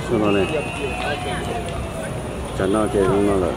Sao nó này chẳng nó kìa không nó là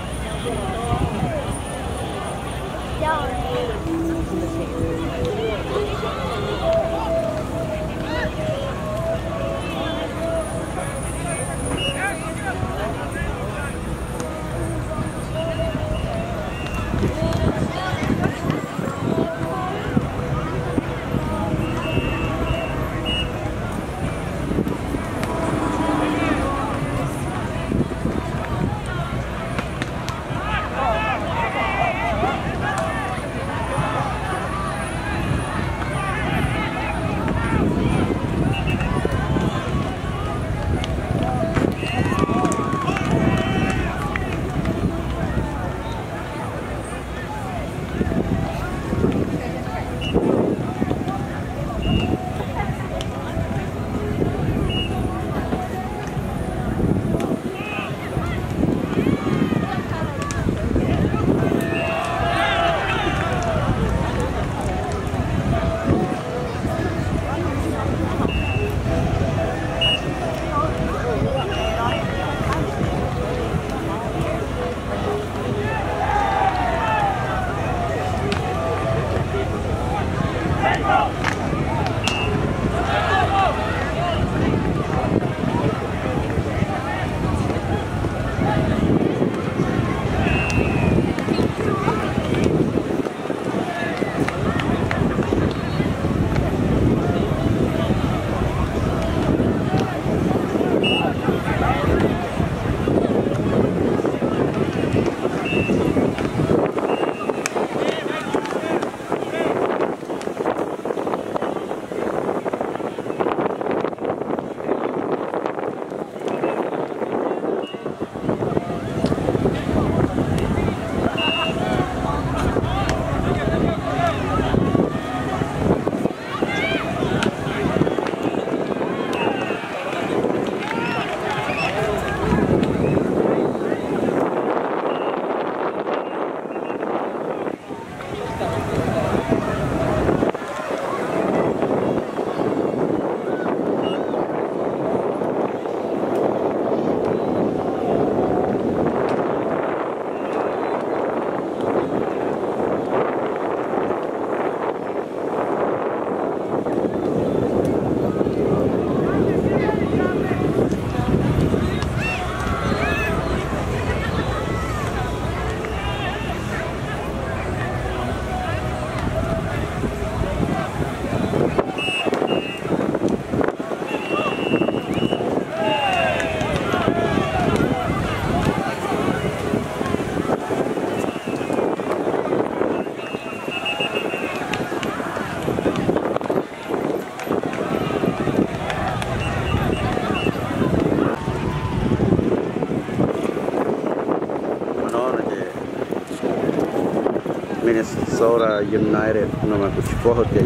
Minnesota United nama kuchukua hotel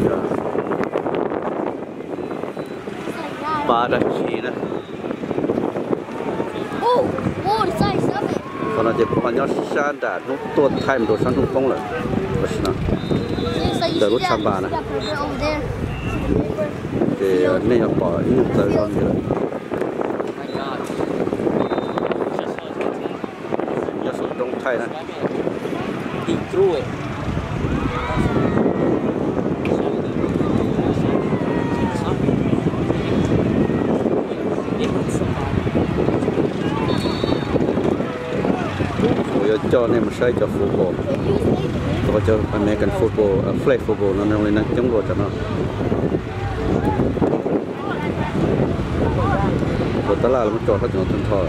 pada China. Oh, sai sabe. Kalau dia punya sandar, tu time tu sangat tong lah, bersama. Terus sampai na. Ke ni apa? Ini terus ni lah. Ya sudah tong Thai na. Di True. Cho nên mình xây cho football, tôi cho American football, flag football nó nên là chống đồ cho nó. Rồi tất là nó cho hết những thân thọ.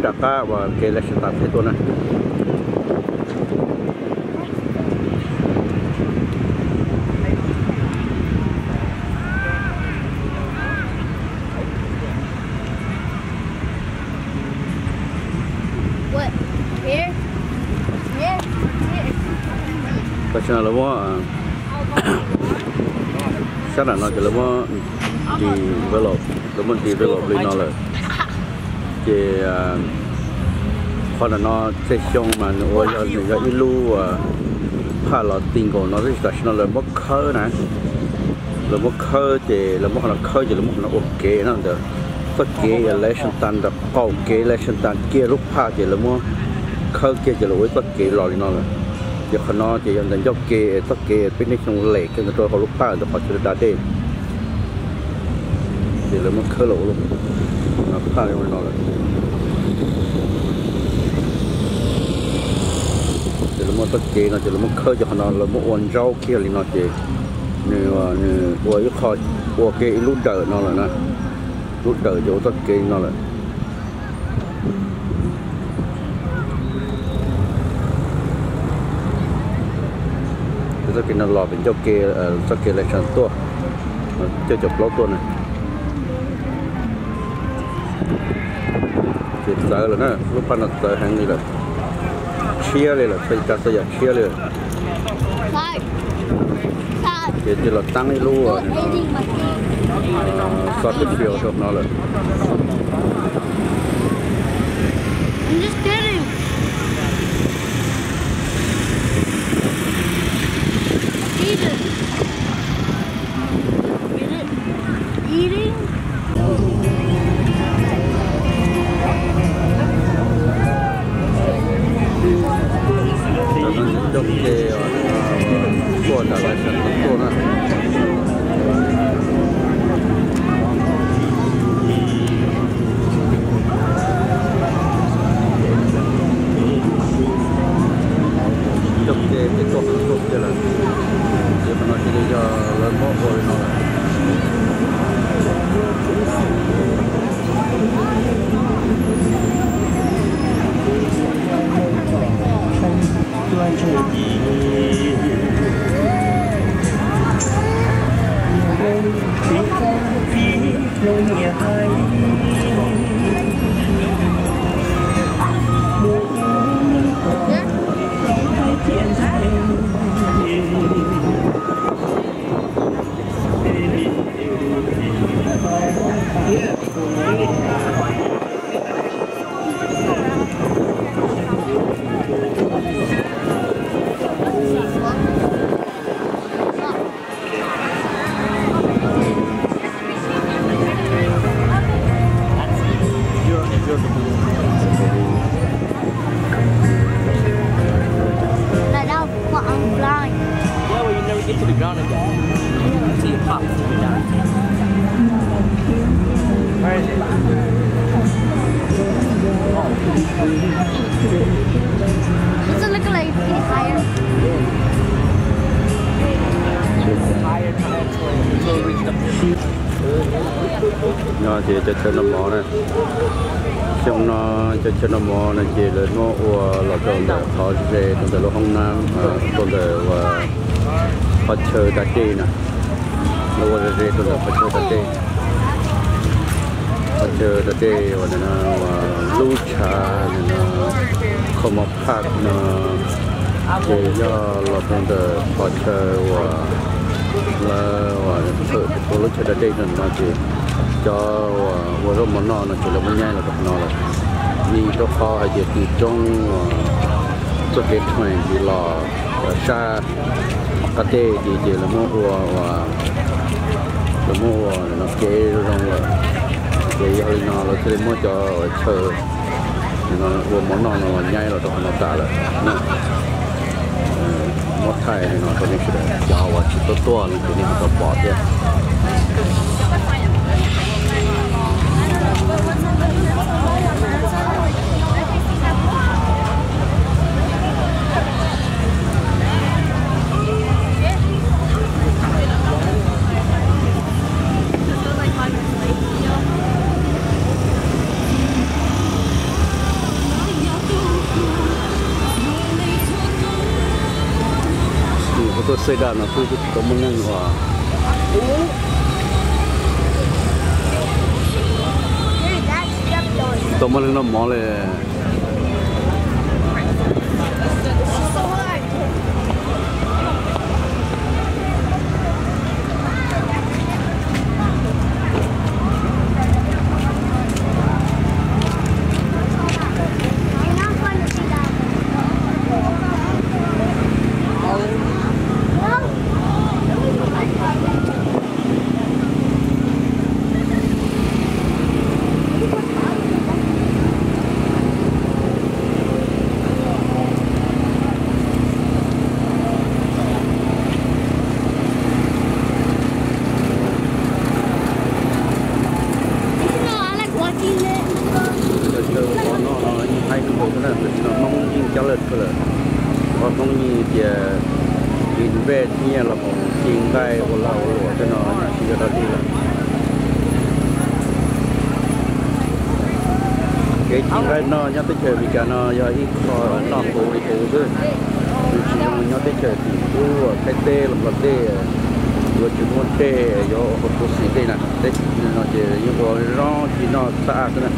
đặc cả và cái là sẽ tập thế tôi này cái chuyện là mua chắc là nó chỉ là mua develop lên nó là thì còn là nó sẽ trong mà nó giờ ilu pha là tiền của nó rất là là mất khơi này là mất khơi thì là mất là khơi thì là mất là ok nó được tất kế election tan được cầu kế election tan kia lúc pha thì là mất khơi kia thì là với tất kế rồi nó là giờ khăn nó thì giờ dành cho kế tất kế bên này trong lệ cái nó họ lúc pha được họ chưa đạt đến thì là mất khơi lỗ luôn nó pha rồi nó là chỉ là một tất kế nó chỉ là một khơi cho nó là một ôn rau kia thì nó chỉ như với kho của cái lút đỡ nó là nè lút đỡ chỗ tất kế nó là tất kế nó lò bên chỗ kia tất kế lại sản tua cho chụp lót tua này chỉ sợ là nè lúc pan nó sợ hàng đi là chia lên là phải cả sẽ chia lên chỉ là tăng cái lúa rồi có cái phiếu cho nó là I'm just kidding. Eat it. Get it? Eating? trong cái của đã lại sản xuất của nó trong cái của sản xuất kia là để mà nó chỉ để cho lớn mỏ rồi nó là Does it look like it's getting higher? nó chỉ cho nó mỏ này trong nó cho nó mỏ này chỉ là nó là trong đó họ về trong đó Hồng Nam trong đó họ chơi tại đây nè nó về trong đó họ chơi tại đây họ chơi tại đây và nó lưu trà nó không một phát nó chỉ do là trong đó họ chơi và thử cái lúc chơi tại đây nó chỉ cho vừa rồi món nó chỉ là món nhai là nó là đi cho kho hay gì từ trong cho cái thuyền thì lò xa cái tê thì chỉ là mua nó kê trong là cái hơi nó là sẽ mua cho chờ nó vừa món nó nhai là nó trả lại món Thái này nó có những cái giàu và chỉ to thì cái này nó bỏ đi xây ra nó cứ có một nhân hòa có một nó mỏเลยเนี่ยเราผมจริงได้คนเราจะนอนที่จะดีละเกี่ยจริงได้นอนยังได้เจอมีการนอนยังอีกคอนอนโผล่โผล่ด้วยจริงยังได้เจอที่ดูแค่เต้ลำบากเต้ตัวจุดมันเต้ยอคนตัวสีเต้น่ะเต้นอนเจอยังบอกร้อนที่นอนสะอาดนะ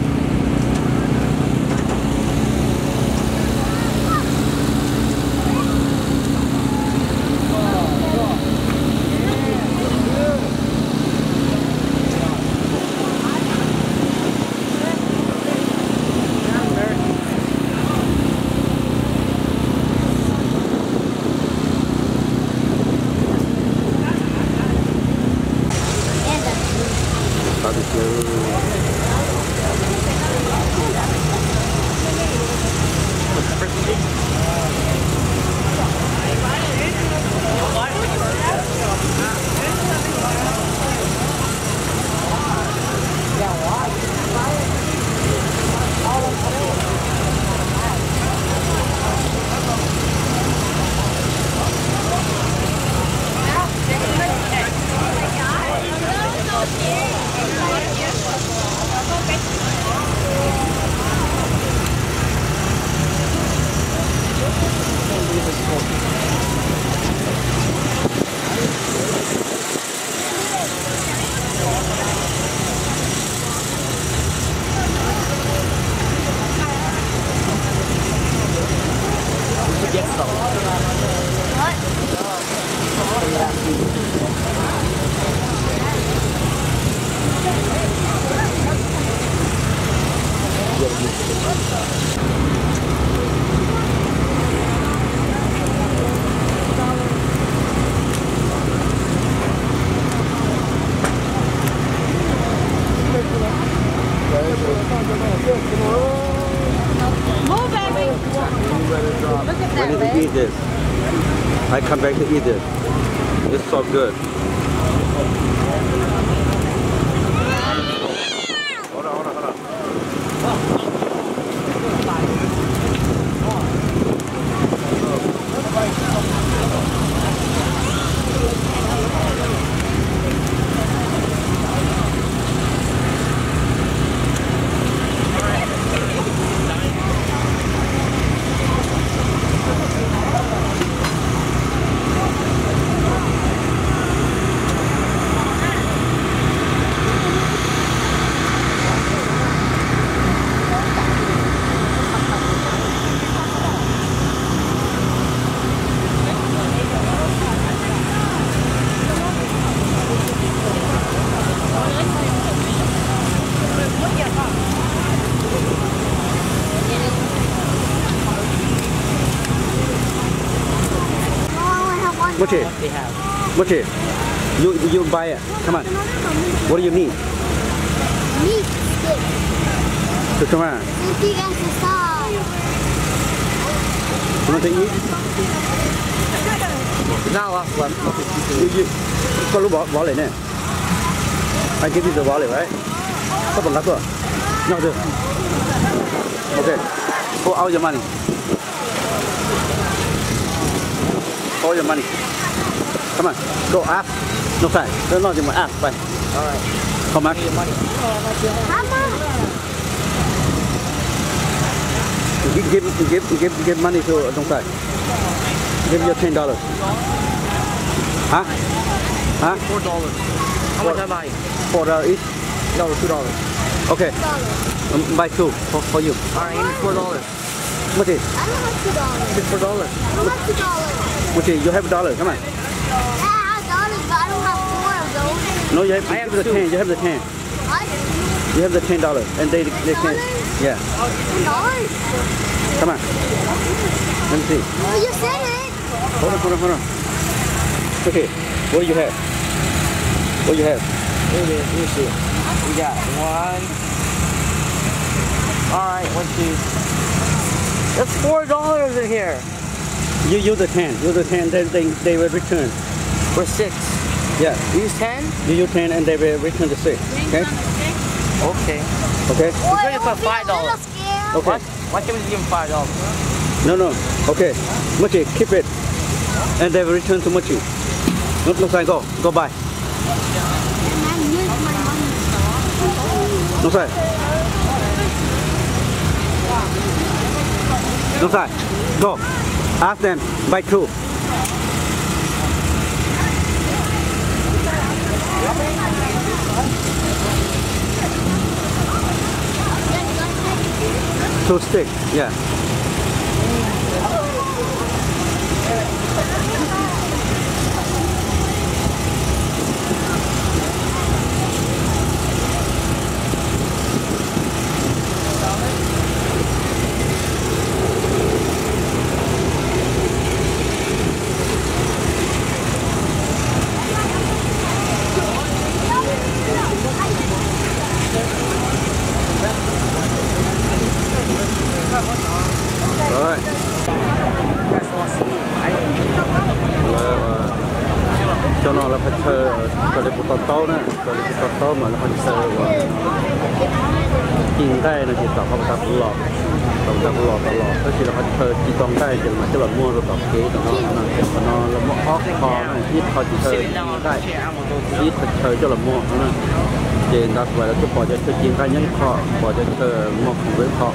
When did you eat this? I come back to eat this. It's so good. Hold on. Mochi, you buy it. Come on. What do you need? Meat stick. So come on. Big exercise. You want to eat? Now, có lúc bỏ lại nè. I give you the wallet, right? Có bằng lắc rồi. No, được. Okay. Go out your money. All your money. Come on, go up. No time. Don't know you up. Bye. all right. How much? How much? Give money to Ncig. Give you $10. Huh? Huh? $4. How much am I? $4 each. No, $2. Okay. Buy two for you. Alright, give me $4. What is? I don't have $2. Give me $4. I don't have $2. What is? You have $1. Come on. Yeah, I have $1, but I don't have 4 of those. No, you have, I have the two. 10. You have the 10. What? You have the $10, and they can. Yeah. $10? Come on. Let me see. Well, you said it. Hold on. Okay. What do you have? What do you have? Let me see. We got 1. Alright, 1, 2. That's $4 in here. You use the 10. Use the 10, then they will return. We're 6. Yeah. Use 10? You use 10 and they will return the 6. Okay? Okay. Okay? We're going to put $5. Okay. Why can't we give him $5? No. Okay. Mochi, keep it. And they will return to Mochi. No sign, go. Go buy. Man, here's my money. No sign. No sign. Go. Ask them. Buy two. Two sticks. Yeah. Rồi. Cho nó là phải thơ cái bột táo nè, cái bột táo mà nó phải thơ chín tay nó chỉ tạo không tập lọt, cái gì là phải thơ chỉ tông tay chứ mà cái là mua rồi tập kế nó là mua óc kho này, ít thôi chỉ thơ tay, ít thơ cho là mua nữa. Thì đặt vậy là tôi bỏ cho chín tay nhẫn kho, bỏ cho thơ mua không với kho.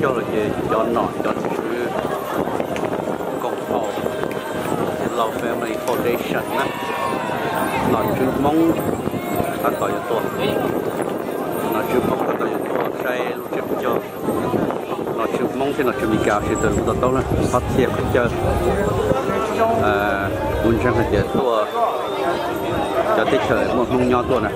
cho là gì cho nọ cho chữ công thầu Love Family Foundation á nọ chữ mong ta gọi cho tôi nọ chữ mong ta gọi cho tôi sai lúc chữ cho nọ chữ mong thì nọ chữ bị cao thì từ lúc đó là phát thiệt chơi muốn rằng là chơi tôi cho tích thời một mong nho tôi này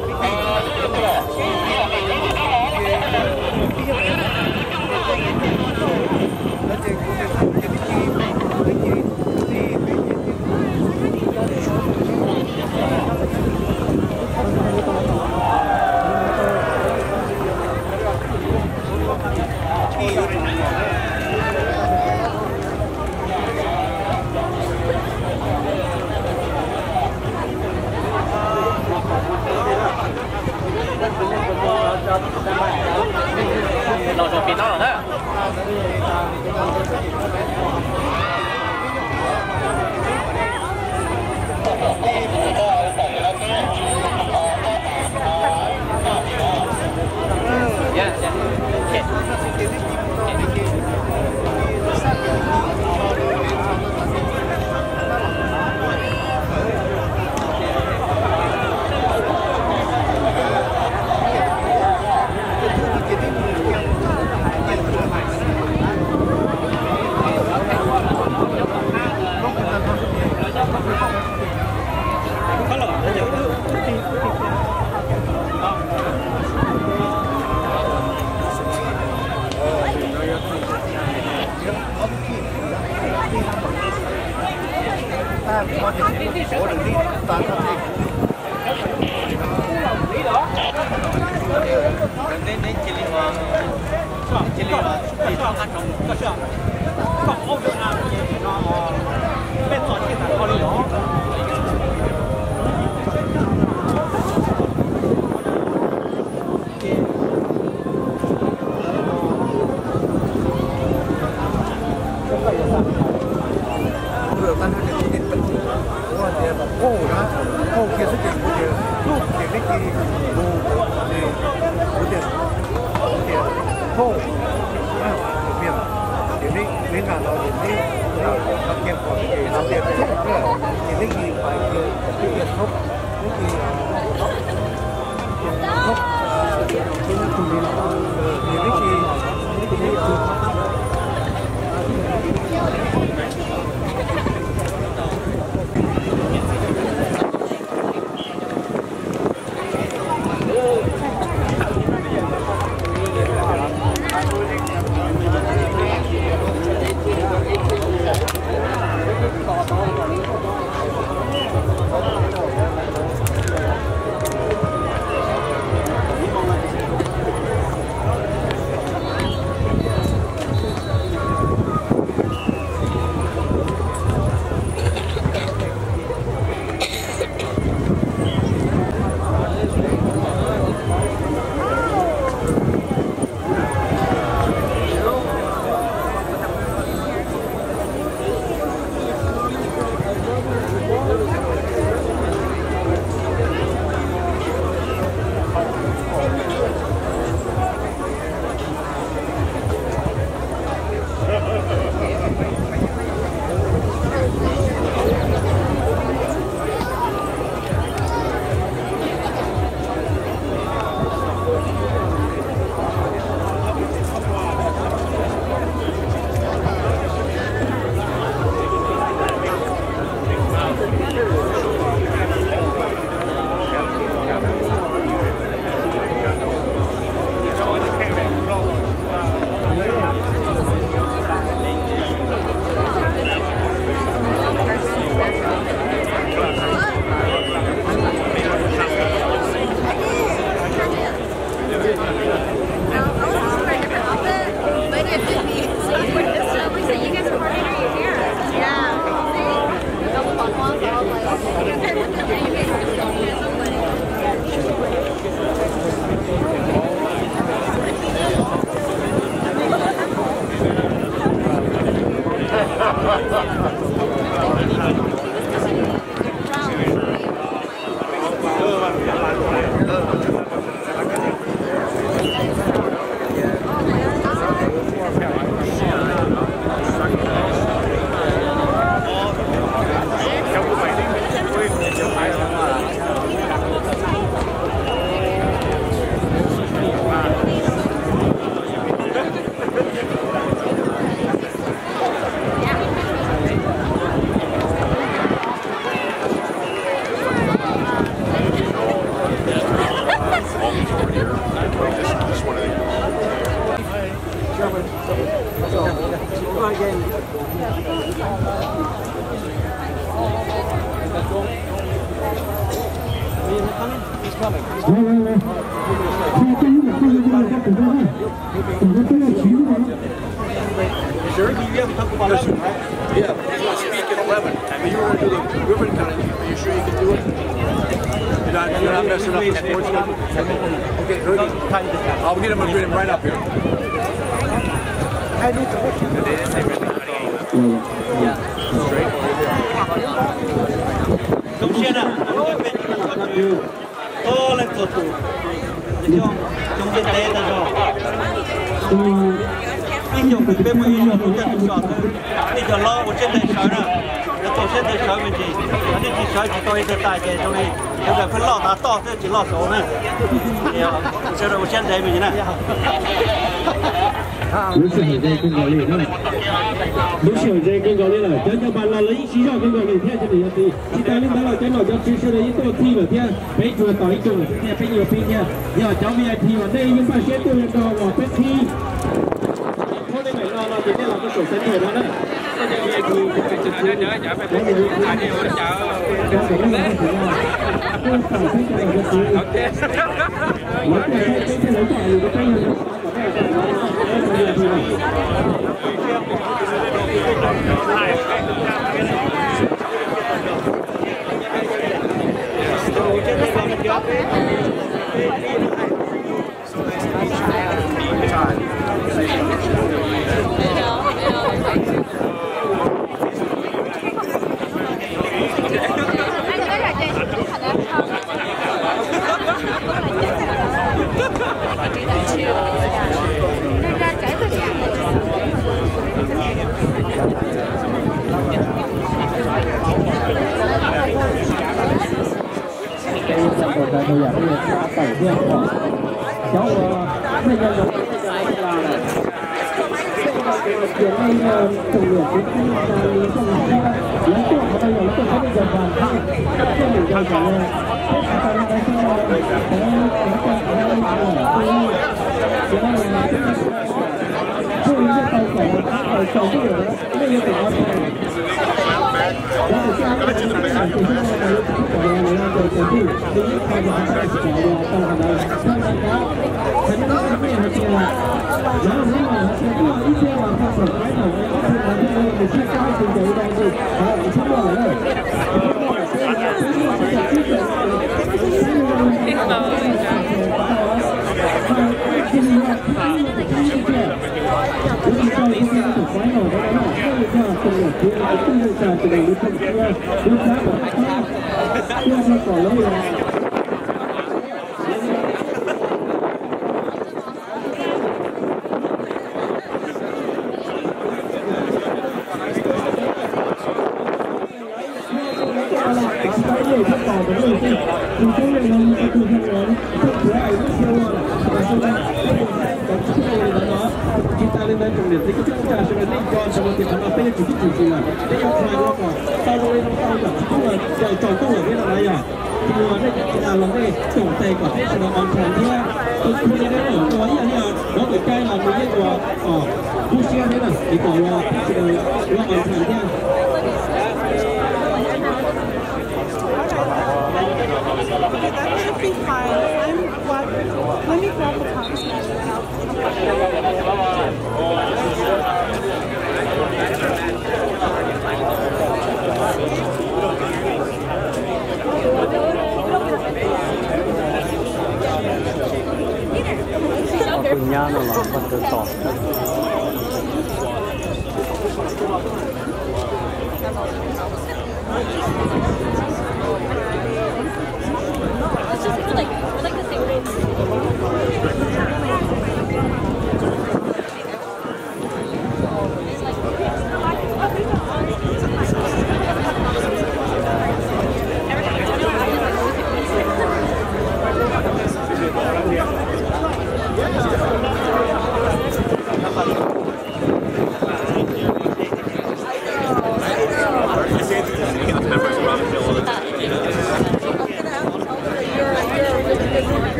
Dạ,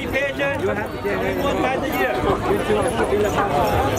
Be patient. We want 5 a year.